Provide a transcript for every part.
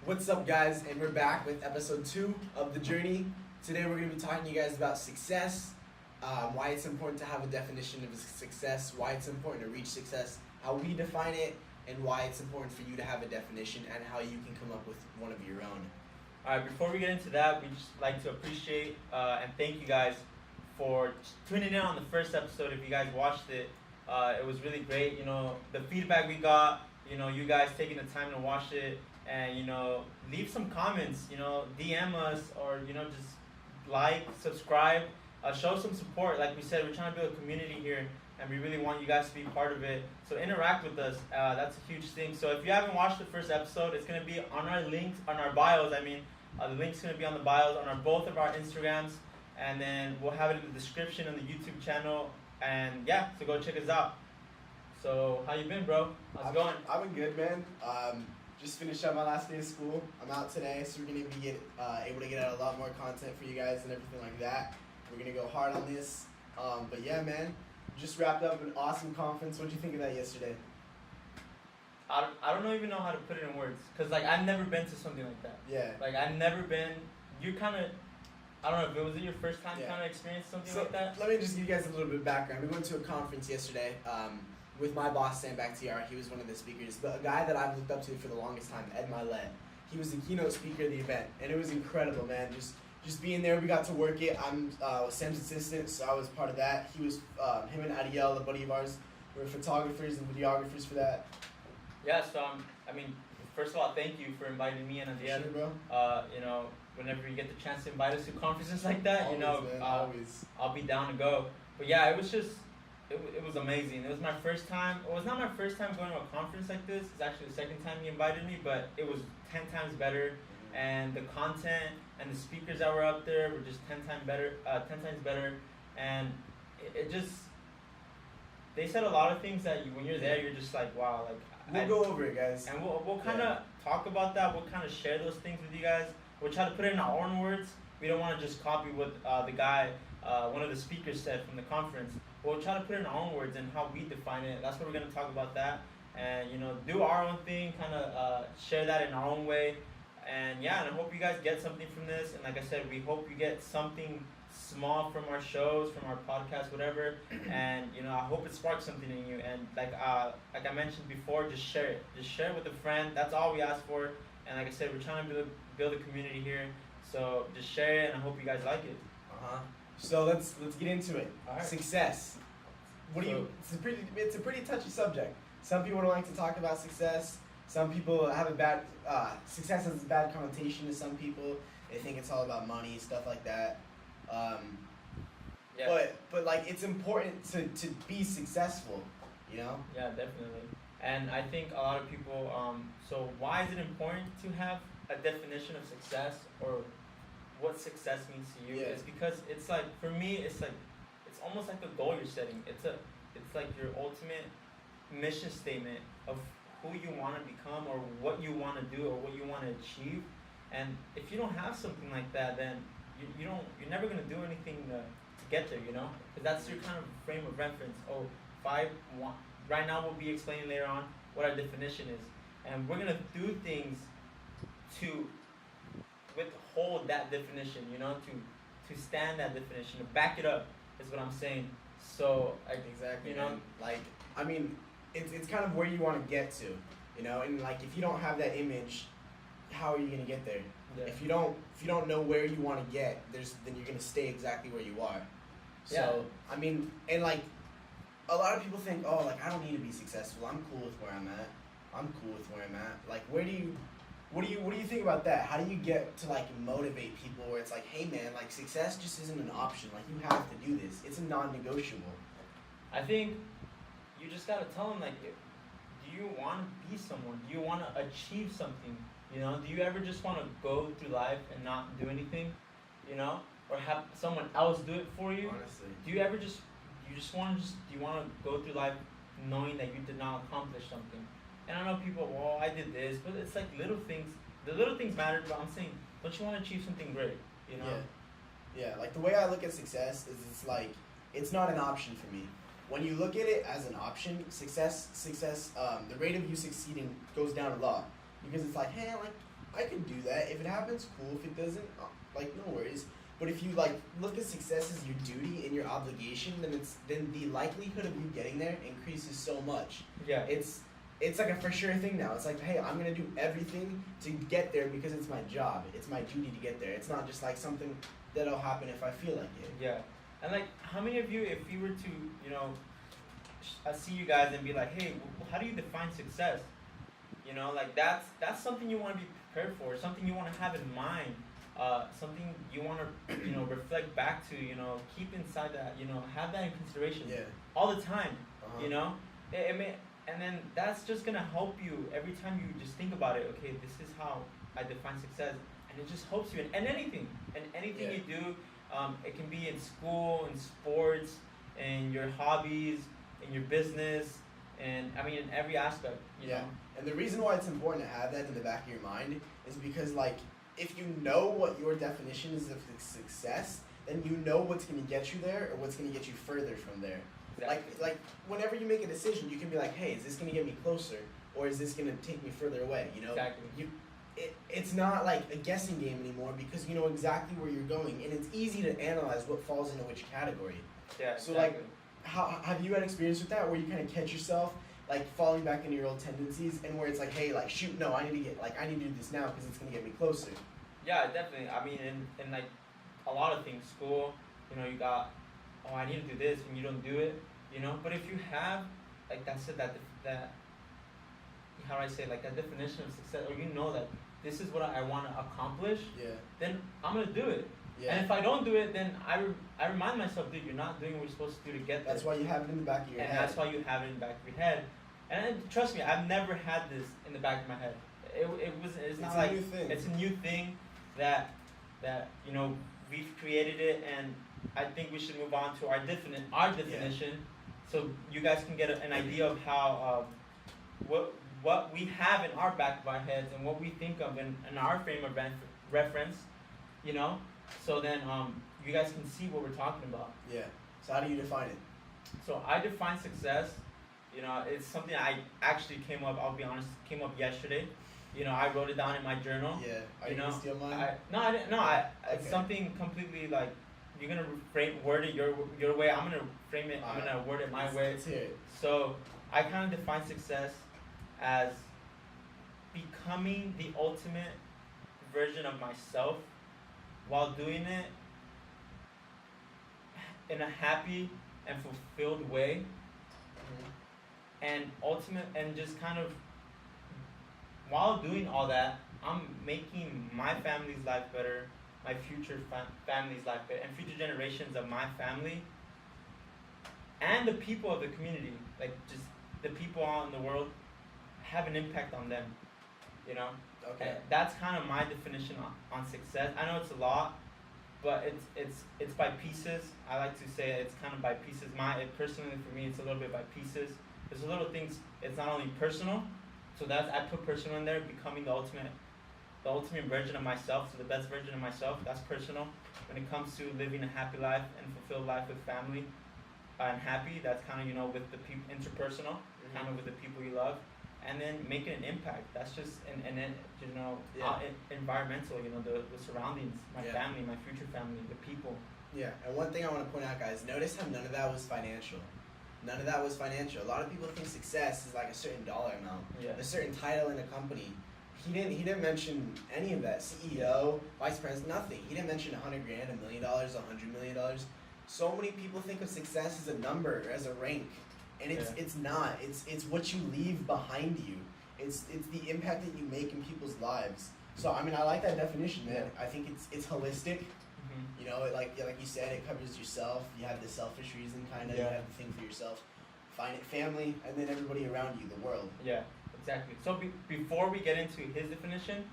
What's up, guys? And we're back with episode 2 of The Journey. Today we're going to be talking to you guys about success, why it's important to have a definition of success, why it's important to reach success, how we define it, and why it's important for you to have a definition and how you can come up with one of your own. Alright, before we get into that, we just like to appreciate and thank you guys for tuning in on the first episode. If you guys watched it, it was really great. You know, the feedback we got, you guys taking the time to watch it, and leave some comments, DM us, or just like, subscribe, show some support. Like we said, we're trying to build a community here, and we really want you guys to be part of it. So interact with us. That's a huge thing. So if you haven't watched the first episode, it's going to be on our links, on our bios. The link's going to be on the bios on both of our Instagrams, and then we'll have it in the description on the YouTube channel. And yeah, so go check us out. So how you been, bro? How's it going? I've been good, man. Just finished up my last day of school. I'm out today, so we're going to be able to get out a lot more content for you guys and everything like that. We're going to go hard on this. But yeah, man, just wrapped up an awesome conference. What did you think of that yesterday? I don't even know how to put it in words, because I've never been to something like that. Yeah. I've never been. You kind of, I don't know if it was your first time kind of experience something like that. Let me just give you guys a little bit of background. We went to a conference yesterday with my boss, Sam Bakhtiar. He was one of the speakers. But a guy that I've looked up to for the longest time, Ed Milet. He was the keynote speaker of the event, and it was incredible, man. Just being there, we got to work it. I'm Sam's assistant, so I was part of that. He was him and Adiel, a buddy of ours, were photographers and videographers for that. Yeah, so first of all, thank you for inviting me and Adiel. Sure, bro. Whenever you get the chance to invite us to conferences like that, always, man, always. I'll be down to go. But yeah, it was just, it was amazing. It was my first time. It was not my first time going to a conference like this. It's actually the second time he invited me, but it was 10 times better. And the content and the speakers that were up there were just 10 times better. And it just, they said a lot of things that when you're there, you're just like, wow. We'll go over it, guys. And we'll kind of talk about that. We'll kind of share those things with you guys. We'll try to put it in our own words. We don't want to just copy what the guy, one of the speakers said from the conference. We'll try to put it in our own words and how we define it. That's what we're going to talk about that. And, do our own thing, kind of share that in our own way. And yeah, and I hope you guys get something from this. And like I said, we hope you get something small from our shows, from our podcast, whatever. And, I hope it sparks something in you. And like I mentioned before, just share it. Just share it with a friend. That's all we ask for. And like I said, we're trying to build a community here. So just share it, and I hope you guys like it. So let's get into it. All right. Success. It's a pretty touchy subject. Some people don't like to talk about success. Some people have success has a bad connotation to some people. They think it's all about money, stuff like that. Yeah. But it's important to be successful, Yeah, definitely. And I think a lot of people, so why is it important to have a definition of success, or what success means to you? Yeah. It's because it's like, for me, it's almost like a goal you're setting. It's like your ultimate mission statement of who you want to become, or what you want to do, or what you want to achieve. And if you don't have something like that, then you're never going to do anything to get there, because that's your kind of frame of reference. Right now we'll be explaining later on what our definition is, and we're going to do things to withhold that definition, to stand that definition, to back it up, is what I'm saying. So exactly, it's kind of where you want to get to, and if you don't have that image, how are you going to get there? Yeah. If you don't know where you want to get, then you're going to stay exactly where you are. So and a lot of people think, I don't need to be successful. I'm cool with where I'm at. What do you think about that? How do you get to motivate people where it's hey man, success just isn't an option. You have to do this. It's a non-negotiable. I think you just gotta tell them do you want to be someone? Do you want to achieve something? Do you ever just want to go through life and not do anything? Or have someone else do it for you? Honestly. Do you ever do you want to go through life knowing that you did not accomplish something? And I know people, I did this, but it's little things. The little things matter, but I'm saying, don't you want to achieve something great? Yeah. The way I look at success is it's not an option for me. When you look at it as an option, success, the rate of you succeeding goes down a lot, because it's hey, I could do that. If it happens, cool. If it doesn't, like, no worries. But if you like look at success as your duty and your obligation, then the likelihood of you getting there increases so much. Yeah. It's like a for sure thing now. It's like, hey, I'm gonna do everything to get there because it's my job. It's my duty to get there. It's not just like something that'll happen if I feel like it. Yeah. And like, how many of you, if you were to, you know, see you guys and be like, hey, how do you define success? You know, like that's something you want to be prepared for, something you want to have in mind, something you want to, you know, reflect back to, you know, keep inside that, you know, have that in consideration all the time, you know. It may, and then that's just gonna help you every time you just think about it. Okay, this is how I define success, and it just helps you in anything, you do. It can be in school, in sports, in your hobbies, in your business, and I mean in every aspect. You know? And the reason why it's important to have that in the back of your mind is because, like, if you know what your definition is of success, then you know what's going to get you there or what's going to get you further from there. Exactly. Like whenever you make a decision, you can be like, hey, is this going to get me closer or is this going to take me further away? You know, exactly. It's not like a guessing game anymore because you know exactly where you're going, and it's easy to analyze what falls into which category. Yeah. So exactly. like, how have you had experience with that where you kind of catch yourself like falling back into your old tendencies and where it's like, hey, like, shoot, no, I need to do this now because it's gonna get me closer. Yeah, definitely. I mean, in like a lot of things, school, you know, you got, oh, I need to do this, and you don't do it, you know. But if you have, like that how do I say, like that definition of success, or you know that this is what I want to accomplish, then I'm gonna do it. Yeah. And if I don't do it, then I remind myself, dude, you're not doing what you're supposed to do to get there. That's why you have it in the back of your head. And that's why you have it in the back of your head. And trust me, I've never had this in the back of my head. It's not like it's a new thing that you know, we've created it, and I think we should move on to our definition, so you guys can get an idea of how what we have in our back of our heads and what we think of in our frame of reference, you know. So then you guys can see what we're talking about. Yeah. So how do you define it? So I define success, you know, it's something I actually I'll be honest, came up yesterday. You know, I wrote it down in my journal. Yeah. Are you gonna steal mine? I didn't. No, it's something completely like, you're gonna word it your way. I'm gonna frame it. I'm gonna word it my way. Let's hear it. So I kind of define success as becoming the ultimate version of myself, while doing it in a happy and fulfilled way, and just kind of, while doing all that, I'm making my family's life better, my future family's life better, and future generations of my family, and the people of the community, like just the people out in the world, have an impact on them, you know? Okay. And that's kind of my definition on success. I know it's a lot, but it's by pieces. I like to say it's kind of by pieces. Personally, for me, it's a little bit by pieces. There's a little things. It's not only personal, so I put personal in there. Becoming the ultimate version of myself, so the best version of myself. That's personal. When it comes to living a happy life and fulfilled life with family, and happy. That's kind of, you know, with the people, interpersonal, kind of with the people you love. And then making an impact. That's just, and then, you know, environmental, you know, the surroundings, my family, my future family, the people. Yeah, and one thing I want to point out, guys, notice how none of that was financial. None of that was financial. A lot of people think success is like a certain dollar amount, a certain title in a company. He didn't mention any of that. CEO, vice president, nothing. He didn't mention $100,000, $1 million, $100 million. So many people think of success as a number, as a rank. And it's not. It's what you leave behind you. It's the impact that you make in people's lives. So I mean, I like that definition, man. I think it's holistic. You know, like you said, it covers yourself. You have the selfish reason, kind of. You have the thing for yourself. Find it, family, and then everybody around you, the world. Yeah, exactly. So before we get into his definition,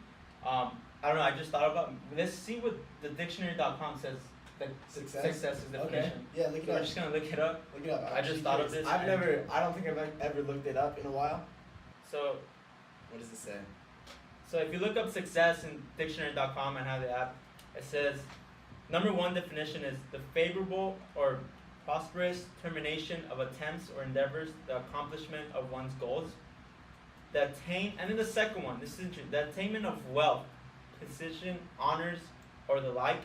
I don't know. I just thought about. Let's see what the dictionary.com says. Like success is definition. Okay. Yeah, look it up. I'm just gonna look it up. Look it up. I just thought of this. I don't think I've ever looked it up in a while. So, what does it say? So if you look up success in dictionary.com and have the app, it says, number one definition is the favorable or prosperous termination of attempts or endeavors, the accomplishment of one's goals. and then the second one, this is interesting, the attainment of wealth, position, honors, or the like.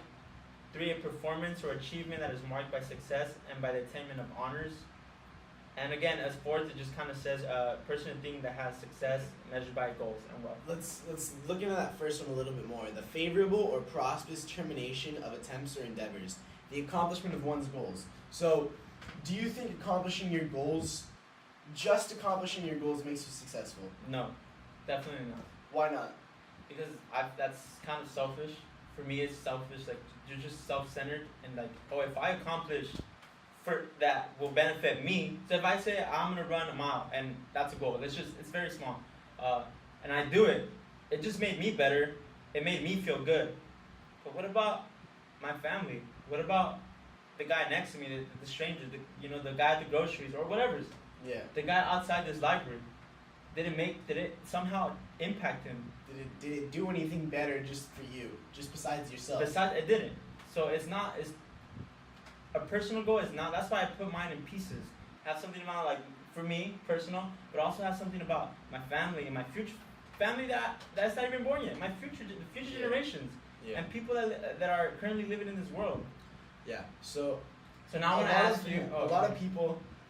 3, a performance or achievement that is marked by success and by the attainment of honors. And again, as 4th, it just kind of says a person or thing that has success measured by goals and wealth. Let's look into that first one a little bit more. The favorable or prosperous termination of attempts or endeavors, the accomplishment of one's goals. So, do you think just accomplishing your goals makes you successful? No, definitely not. Why not? Because that's kind of selfish. For me, it's selfish. Like, you're just self-centered and like, oh, if I accomplish for that will benefit me. So if I say I'm gonna run a mile and that's a goal, it's very small, and I do it, it just made me better. It made me feel good. But what about my family? What about the guy next to me, the stranger, the guy at the groceries or whatever? Yeah. The guy outside this library. Did it somehow impact him? Did it do anything better just for you, just besides yourself? Besides, it didn't. So it's a personal goal. Is not. That's why I put mine in pieces. Have something about, like, for me, personal, but also have something about my family and my future family that's not even born yet. My the future generations, and people that are currently living in this world. Yeah. So now I want to ask you. A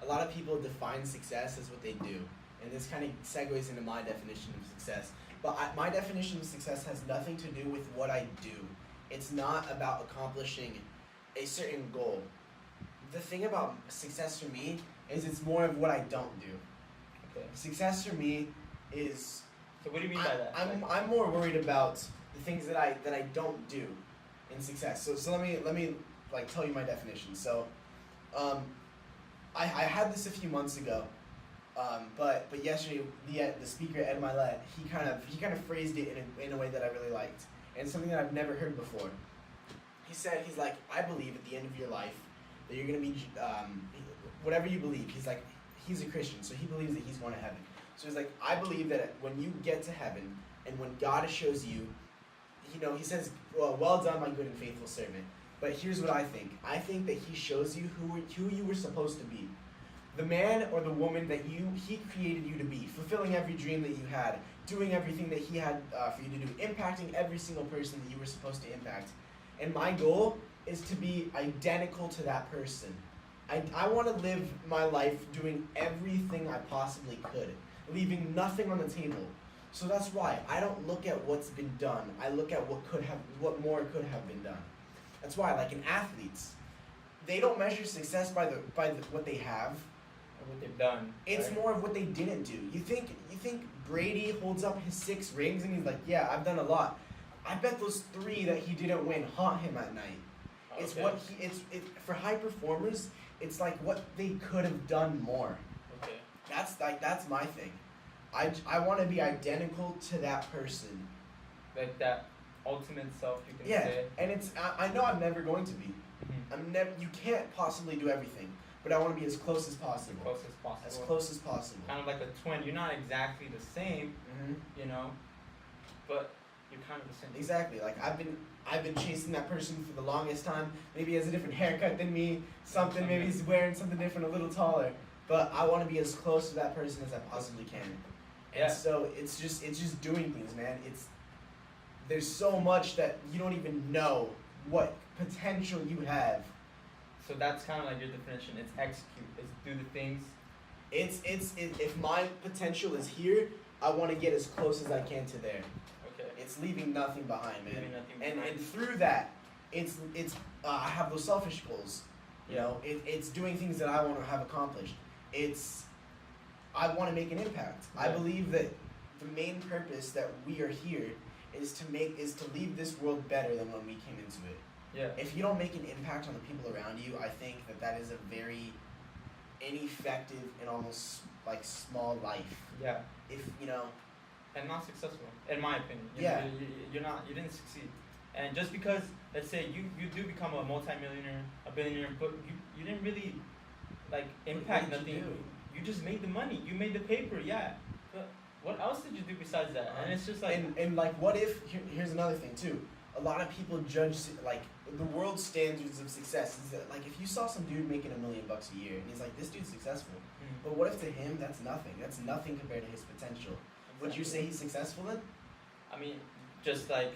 lot of people define success as what they do, and this kind of segues into my definition of success. But my definition of success has nothing to do with what I do. It's not about accomplishing a certain goal. The thing about success for me is it's more of what I don't do. Okay. Success for me is. So what do you mean by that? I'm more worried about the things that I don't do in success. So let me like tell you my definition. So, I had this a few months ago, but yesterday the speaker Ed Milet he kind of phrased it in a way that I really liked, and something that I've never heard before. He's like, I believe at the end of your life that you're gonna be whatever you believe. He's a Christian, so he believes that he's going to heaven. So he's like, I believe that when you get to heaven and when God shows you, he says, well done, my good and faithful servant. But here's what I think. I think that he shows you who you were supposed to be. The man or the woman that he created you to be, fulfilling every dream that you had, doing everything that he had for you to do, impacting every single person that you were supposed to impact. And my goal is to be identical to that person. I want to live my life doing everything I possibly could, leaving nothing on the table. So that's why I don't look at what's been done. I look at what more could have been done. That's why, like in athletes, they don't measure success by what they have, or what they've done. It's right? more of what they didn't do. You think Brady holds up his 6 rings and he's like, yeah, I've done a lot. I bet those 3 that he didn't win haunt him at night. Okay. It's for high performers. It's like what they could have done more. Okay. That's my thing. I want to be identical to that person. Like that ultimate self, you can say. Yeah, and I know I'm never going to be. You can't possibly do everything, but I want to be as close as possible. As close as possible. Kind of like a twin. You're not exactly the same, but you're kind of the same. Exactly. Like I've been chasing that person for the longest time. Maybe he has a different haircut than me. Maybe he's wearing something different, a little taller. But I want to be as close to that person as I possibly can. Yeah. And so it's just doing things, man. There's so much that you don't even know what potential you have. So that's kind of like your definition. It's execute. It's do the things. If my potential is here, I want to get as close as I can to there. Okay. It's leaving nothing behind, man. Leaving nothing behind. And through that, it's I have those selfish goals. It's doing things that I want to have accomplished. I want to make an impact. Yeah. I believe that the main purpose that we are here is to leave this world better than when we came into it. Yeah. If you don't make an impact on the people around you, I think that is a very ineffective and almost like small life. Yeah. And not successful, in my opinion. You didn't succeed. And just because, let's say you do become a multimillionaire, a billionaire, but you didn't really impact nothing. You just made the money. You made the paper, yeah. But what else did you do besides that? And it's just what if here's another thing too. A lot of people judge the world standards of success is that if you saw some dude making $1 million a year and he's like, this dude's successful, but what if to him that's nothing? That's nothing compared to his potential. Would you say he's successful then? I mean, just like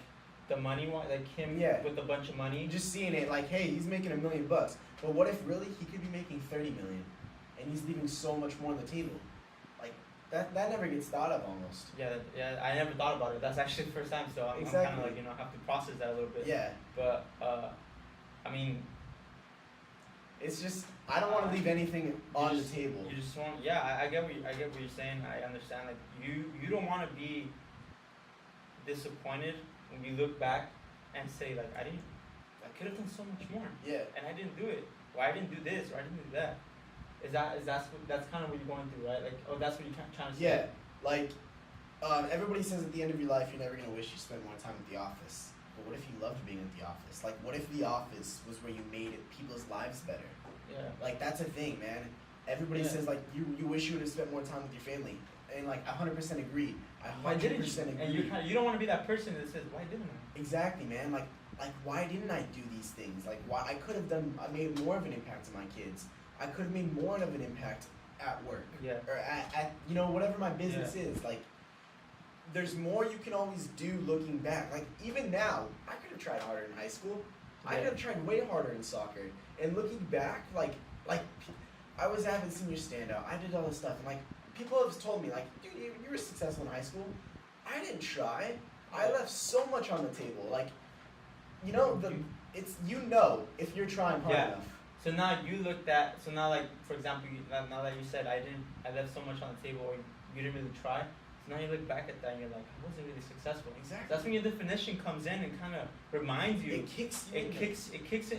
the money one, like him with a bunch of money. Just seeing it like, hey, he's making $1 million, but what if really he could be making 30 million, and he's leaving so much more on the table? Like that never gets thought of almost. Yeah, I never thought about it. That's actually the first time, so I'm kind of like, have to process that a little bit. Yeah. But I mean, it's just I don't want to leave anything on the table. You just want, I get what you're saying. I understand. Like you don't want to be disappointed when you look back and say like I could have done so much more. Yeah. And I didn't do it. Or I didn't do this, or I didn't do that. That's kind of what you're going through, right? Like, oh, that's what you're trying to say. Yeah. Like, everybody says at the end of your life you're never gonna wish you spent more time at the office. But what if you loved being at the office? Like, what if the office was where you made people's lives better? Yeah. Like, that's a thing, man. Everybody says like you wish you would have spent more time with your family, and like 100% agree. I 100% agree. And you don't want to be that person that says, why didn't I? Exactly, man. Like why didn't I do these things? Like why I could have I made more of an impact to my kids. I could have made more of an impact at work. Yeah. Or at whatever my business is. Like there's more you can always do looking back. Like even now, I could have tried harder in high school. Yeah. I could have tried way harder in soccer. And looking back, like I was having senior standout. I did all this stuff, and like people have told me, like, dude, you were successful in high school. I didn't try. I left so much on the table. Like, if you're trying hard enough. So now like for example, now that you said I left so much on the table, or you didn't really try. So now you look back at that and you're like, I wasn't really successful. Exactly. That's when your definition comes in and kind of reminds you. It kicks in. It kicks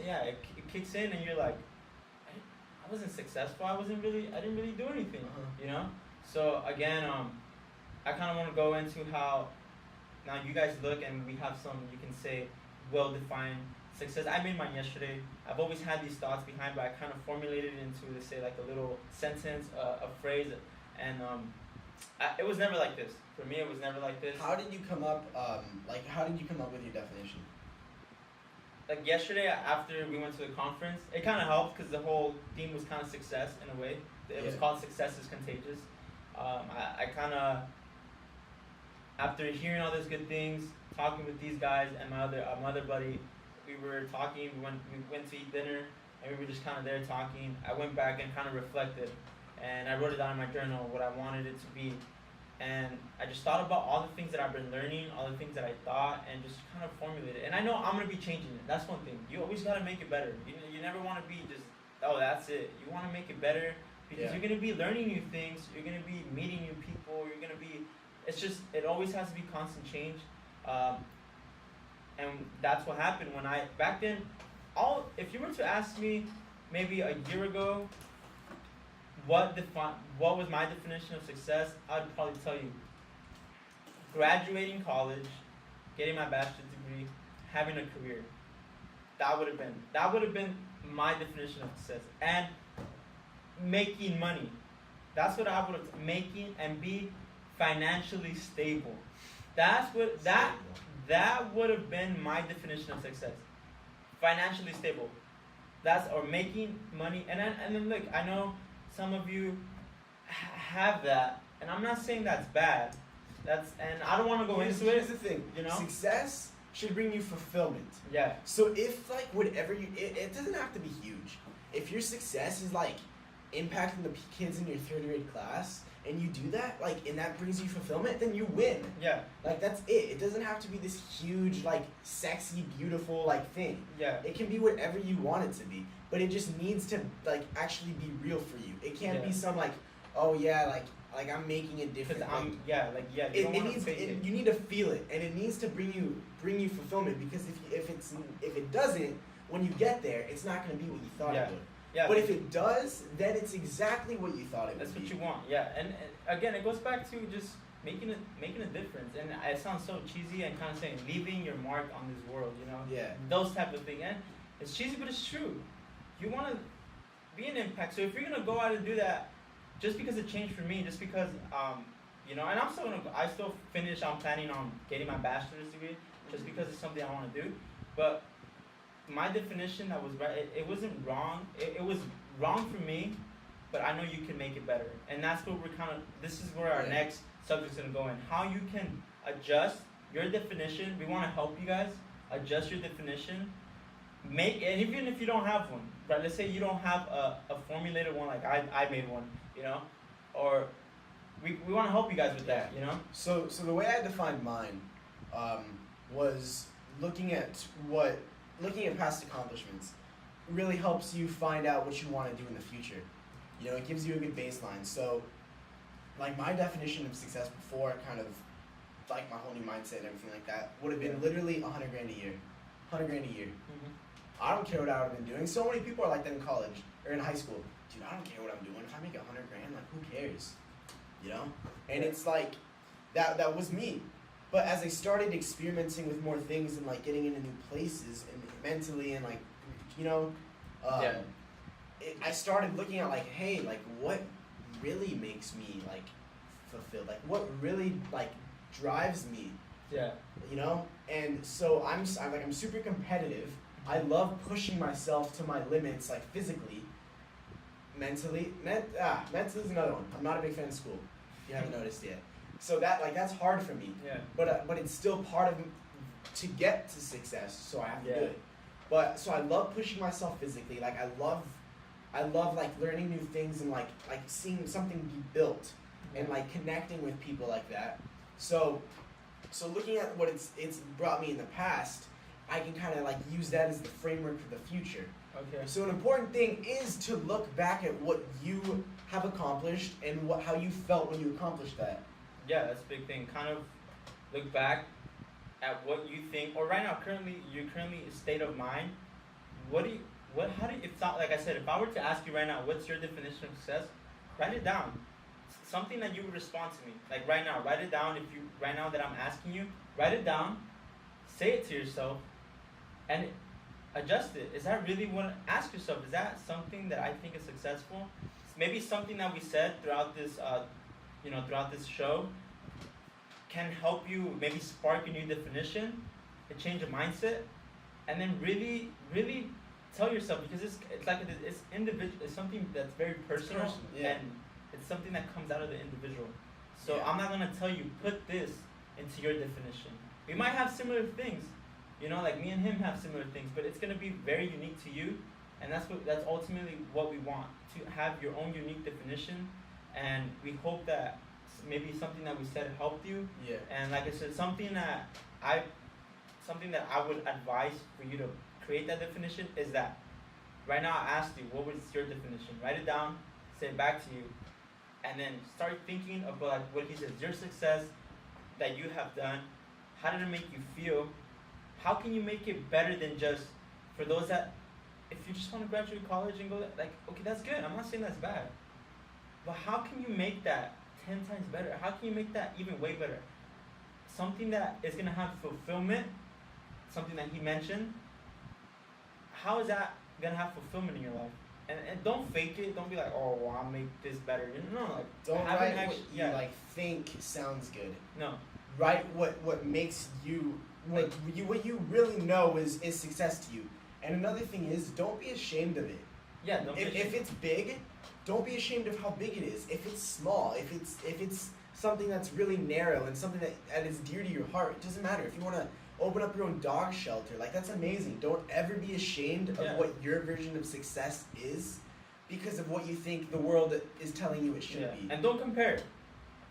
in, and you're like, I wasn't successful. I didn't really do anything. So again, I kind of want to go into how now you guys look, and we have some, you can say, well-defined success. I made mine yesterday. I've always had these thoughts behind, but I kind of formulated it into, say, like a little sentence, a phrase, and it was never like this. For me, it was never like this. How did you come up? How did you come up with your definition? Like yesterday, after we went to the conference, it kind of helped because the whole theme was kind of success in a way. It was called "Success is Contagious." I kind of, after hearing all these good things, talking with these guys and my other buddy, we were talking. We went to eat dinner, and we were just kind of there talking. I went back and kind of reflected, and I wrote it down in my journal what I wanted it to be. And I just thought about all the things that I've been learning, all the things that I thought, and just kind of formulated. And I know I'm going to be changing it. That's one thing. You always got to make it better. You never want to be just, oh, that's it. You want to make it better because you're going to be learning new things. You're going to be meeting new people. You're going to be, it always has to be constant change. And that's what happened when back then, if you were to ask me maybe a year ago, what was my definition of success, I'd probably tell you graduating college, getting my bachelor's degree, having a career. That would have been my definition of success. And making money. That's what I would have, making and be financially stable. That would have been my definition of success. Financially stable. Or making money. And then look, I know some of you have that, and I'm not saying that's bad. And I don't want to go into it. Here's the thing, success should bring you fulfillment. Yeah. So if like whatever it doesn't have to be huge. If your success is like impacting the kids in your third grade class, and you do that, like, and that brings you fulfillment, then you win. Yeah. Like that's it. It doesn't have to be this huge, like, sexy, beautiful, like thing. Yeah. It can be whatever you want it to be. But it just needs to like actually be real for you. It can't be some like, oh yeah, like I'm making it different. You need to feel it, and it needs to bring you fulfillment. Because if it doesn't, when you get there, it's not going to be what you thought it would. Yeah. But if it does, then it's exactly what you thought it would be. That's what you want. Yeah. And again, it goes back to just making a difference. And it sounds so cheesy and kind of saying leaving your mark on this world. Yeah. Those type of things. And it's cheesy, but it's true. You want to be an impact. So if you're gonna go out and do that, just because it changed for me, just because and I'm planning on getting my bachelor's degree, just because it's something I want to do. But my definition that was right, it wasn't wrong. It was wrong for me, but I know you can make it better. And that's what this is where our Yeah. next subject's gonna go in. How you can adjust your definition. We want to help you guys adjust your definition. And even if you don't have one, right? Let's say you don't have a formulated one, like I made one, or we want to help you guys with that, So the way I defined mine was looking at past accomplishments really helps you find out what you want to do in the future. It gives you a good baseline. So, like, my definition of success before, kind of like my whole new mindset and everything like that, would have been literally $100 grand a year. $100 grand a year. Mm-hmm. I don't care what I would have been doing. So many people are like that in college or in high school. Dude, I don't care what I'm doing. If I make $100 grand, like, who cares? And it's like that was me. But as I started experimenting with more things and like getting into new places and mentally and like, I started looking at like, hey, like what really makes me like fulfilled? Like what really like drives me? Yeah. And so I'm super competitive. I love pushing myself to my limits, like physically, mentally. Mentally is another one. I'm not a big fan of school. If you haven't noticed yet. So that's hard for me. Yeah. But it's still part of to get to success. So I have to do it. But so I love pushing myself physically. Like I love like learning new things and like seeing something be built and like connecting with people like that. So looking at what it's brought me in the past, I can kind of like use that as the framework for the future. Okay. So an important thing is to look back at what you have accomplished and how you felt when you accomplished that. Yeah, that's a big thing. Kind of look back at what you think, or right now, your currently state of mind. If not, like I said, if I were to ask you right now, what's your definition of success? Write it down. Something that you would respond to me. Like right now, write it down. Right now that I'm asking you, write it down, say it to yourself, and adjust it. Is that really ask yourself, is that something that I think is successful? Maybe something that we said throughout this, throughout this show can help you maybe spark a new definition, and change your mindset, and then really, really tell yourself, because it's individual. It's something that's very personal, and it's something that comes out of the individual. So I'm not gonna tell you put this into your definition. We might have similar things, like me and him have similar things, but it's gonna be very unique to you, and that's ultimately what we want, to have your own unique definition. And we hope that maybe something that we said helped you. Yeah. And like I said, something that I would advise for you to create that definition is that right now I asked you, what was your definition? Write it down, say it back to you, and then start thinking about like what he says, your success that you have done. How did it make you feel? How can you make it better than just for those that, if you just want to graduate college and go like, okay, that's good. I'm not saying that's bad. But how can you make that 10 times better? How can you make that even way better? Something that is going to have fulfillment, something that he mentioned. How is that going to have fulfillment in your life? And don't fake it. Don't be like, oh, well, I'll make this better. No, like, don't write what you like think sounds good. No. Write what makes you, what you really know is success to you. And another thing is, don't be ashamed of it. Yeah, don't be ashamed. If it's big, don't be ashamed of how big it is. If it's small, if it's something that's really narrow and something that is dear to your heart, it doesn't matter. If you want to open up your own dog shelter, like that's amazing. Don't ever be ashamed of what your version of success is because of what you think the world is telling you it should be. And don't compare it.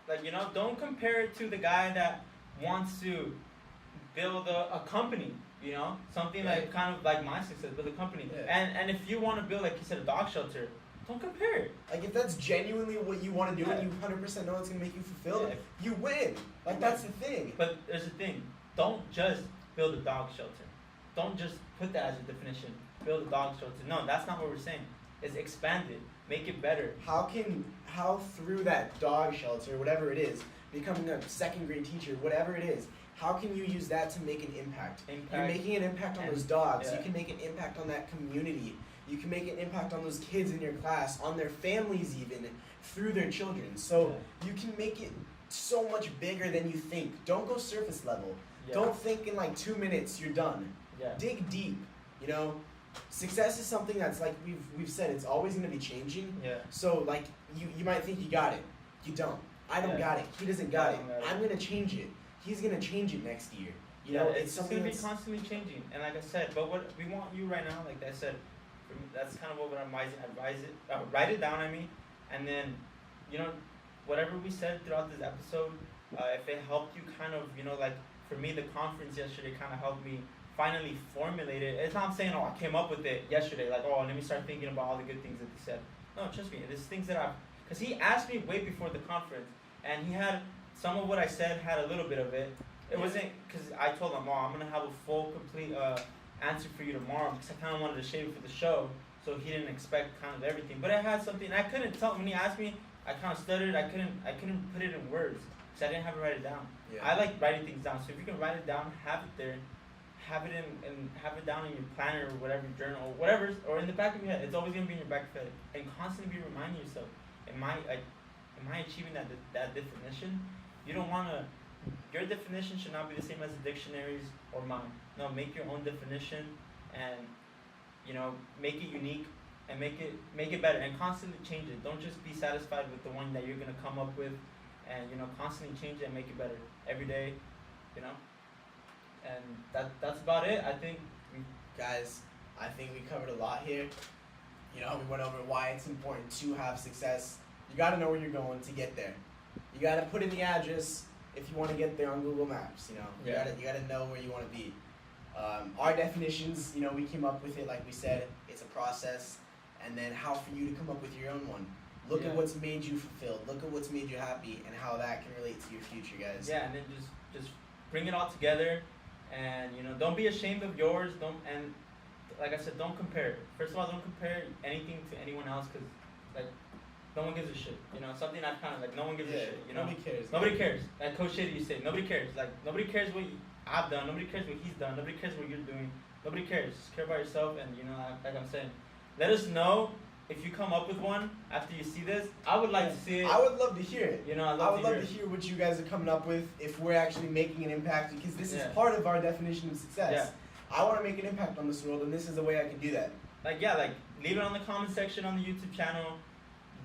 Like, don't compare it to the guy that wants to build a company, something like kind of like my success, build a company. Yeah. And if you want to build, like you said, a dog shelter, don't compare it. Like if that's genuinely what you want to do and you 100% know it's going to make you fulfilled, you win. Like that's the thing. But there's a thing. Don't just build a dog shelter. Don't just put that as a definition. Build a dog shelter. No, that's not what we're saying. It's expand it. Make it better. How through that dog shelter, whatever it is, becoming a second grade teacher, whatever it is, how can you use that to make an impact? You're making an impact on those dogs. You can make an impact on that community. You can make an impact on those kids in your class, on their families even, through their children. So you can make it so much bigger than you think. Don't go surface level. Don't think in like 2 minutes you're done. Dig deep, success is something that's like we've said, it's always gonna be changing. Yeah. So like you might think you got it, you don't. I don't got it. He doesn't got it. I'm gonna change it. He's gonna change it next year. You know, it's something gonna be constantly changing. And like I said, but what we want you right now, like I said, for me, that's kind of what I'm write it down. I mean, and then, you know, whatever we said throughout this episode, if it helped you, kind of, you know, like for me, the conference yesterday kind of helped me finally formulate it. It's not saying, oh, I came up with it yesterday, like, oh, let me start thinking about all the good things that they said. No, trust me, there's things that because he asked me way before the conference, and he had some of what I said had a little bit of it. It wasn't, because I told him, oh, I'm going to have a full, complete answer for you tomorrow, because I kind of wanted to shave it for the show, so he didn't expect kind of everything. But I had something, I couldn't tell him, when he asked me, I kind of stuttered, I couldn't put it in words, because I didn't have to write it down. Yeah. I like writing things down, so if you can write it down, have it there, have it down in your planner or whatever, your journal, or whatever, or in the back of your head. It's always going to be in your back of your head, and constantly be reminding yourself, am I achieving that definition? You don't want to, your definition should not be the same as the dictionaries or mine. No, make your own definition, and, you know, make it unique, and make it better, and constantly change it. Don't just be satisfied with the one that you're going to come up with, and, you know, constantly change it and make it better every day, you know. And that's about it. I think guys, I think we covered a lot here. You know, we went over why it's important to have success. You got to know where you're going to get there. You got to put in the address if you want to get there on Google Maps. You know, you got to know where you want to be. Our definitions, you know, we came up with it, like we said, it's a process, and then how for you to come up with your own one. Look at what's made you fulfilled. Look at what's made you happy, and how that can relate to your future, guys. Yeah, and then just bring it all together, and, you know, don't be ashamed of yours. And like I said, don't compare. First of all, don't compare anything to anyone else, because, like, no one gives a shit. You know, something I've kind of, like, no one gives a shit. You know, nobody cares. Nobody cares. Like Coach Shady, you say, nobody cares. Like, nobody cares what I've done. Nobody cares what he's done. Nobody cares what you're doing. Nobody cares. Just care about yourself, and, you know, like I'm saying, let us know if you come up with one after you see this. I would like to see it. I would love to hear it. You know, I would love to hear what you guys are coming up with, if we're actually making an impact, because this is part of our definition of success. Yeah. I want to make an impact on this world, and this is the way I can do that. Like, leave it on the comment section on the YouTube channel.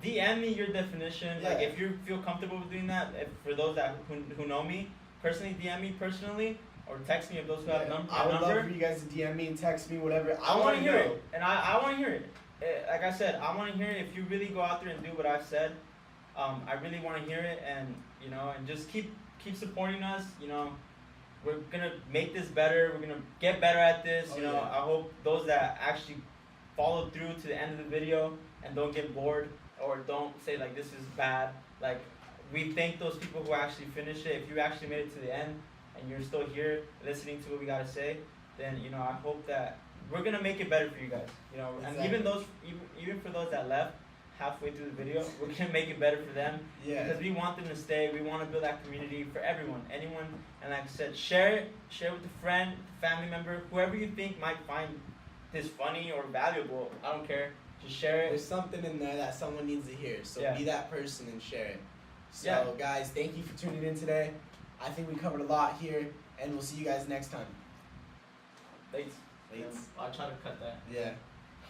DM me your definition. Yeah. Like, if you feel comfortable with doing that, for those that who know me personally, DM me personally, or text me if those who have number. I would love for you guys to DM me and text me, whatever. I want to hear it, and I want to hear it. Like I said, I want to hear it. If you really go out there and do what I've said, I really want to hear it, and, you know, and just keep supporting us. You know, we're gonna make this better. We're gonna get better at this. You know, I hope those that actually follow through to the end of the video and don't get bored, or don't say, like, this is bad. Like, we thank those people who actually finished it. If you actually made it to the end and you're still here listening to what we gotta say, then, you know, I hope that we're gonna make it better for you guys. You know, exactly. And even for those that left halfway through the video, we're gonna make it better for them. Yeah. Because we want them to stay. We want to build that community for everyone, anyone. And like I said, share it with a friend, family member, whoever you think might find this funny or valuable. I don't care. Just share it. There's something in there that someone needs to hear. So be that person and share it. So guys, thank you for tuning in today. I think we covered a lot here, and we'll see you guys next time. Thanks. I'll try to cut that. Yeah.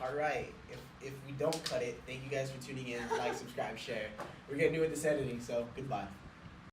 All right. If we don't cut it, thank you guys for tuning in. Like, subscribe, share. We're getting new at this editing, so goodbye.